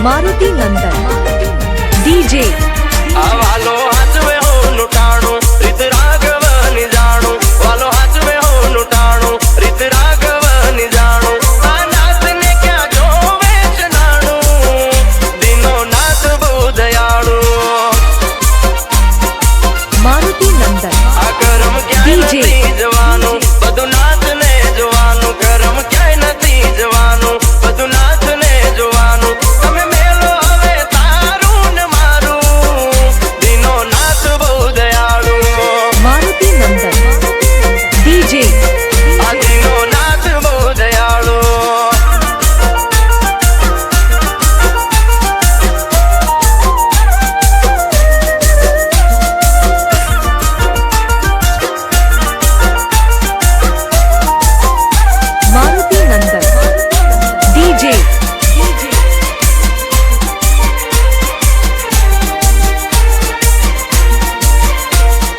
मारुति नंदन DJ वालो हाथ में हो लुटाणो रित राघव नि जाणो वालो हाथ में हो लुटाणो रित राघव नि जाणो आ नाथ ने क्या जो वेच नाणो दिनो नाथ बहु दयाळु मारुति नंदन आ कर्म क्या डीजे नथी जवानो बधु नाथ ने जोवानो कर्म क्या नथी जवानो बधु नाथ ने जोवानो तमे मेलो हवे तारू ने मारू दिनो नाथ बहु दयाळु मारुति नंदन डीजे आ दिनो नाथ बहु दयाळु मारुति नंदन डीजे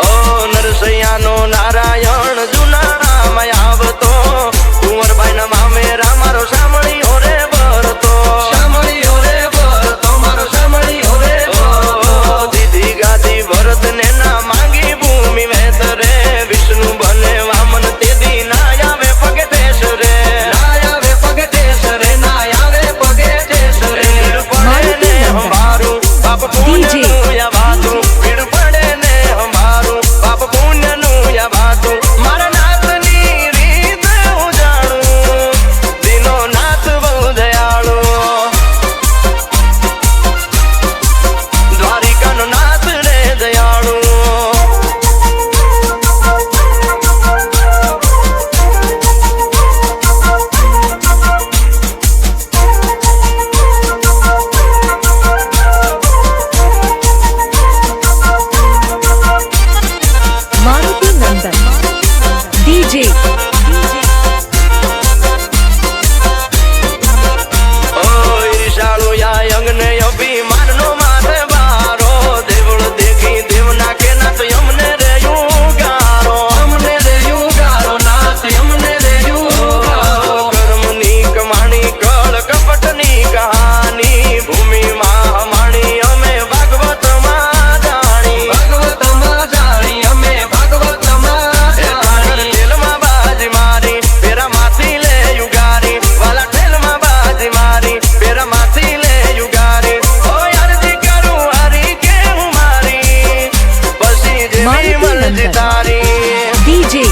ओ नरसैयानो नारायण जुनाणा में आवतो कुंवरबाई ना मामेरा मारो सामળી ओरे भरतो सामળી ओरे भरतो मारो सामળી ओरे भरतो दीदी गादी भरत ने ना मांगी भूमि वेतरे विष्णु बने वामन तेदी ना आवे पगे तेसरे ना आवे पगे तेसरे ना आवे पगे तेसरे पड़े ने हमारू बाप पुण्य नु या बातू पीड़ पड़े ने हमारू बाप पुण्य नु या बातू मारा नाथ नी रीत हूँ जाणू दिनो नाथ बहु दयाळु द्वारिका नो नाथ रे दयाळु मारुति नंदन डीजे ओ ईर्षाळु या यंग ने अभिमान नो माथे बारो देवળ देखी देवना के नाथ यमने रे युगारो हमने रे युगारो नाथ यमने रे युगारो कर्म नी कमाणी कळ कपट नी कहानी भूमि मा हमाणी अमे भागवत मा जाणी अमे भागवत मा जाणी तेल मा बाजी मारी पेरा माथी ले युगारी वाला तेल मा बाजी मारी पेरा माथी ले युगारी ओ यार दी करू हरी के हूँ मारी बसी जेवी मारुति मर्जी नंदन तारी डीजे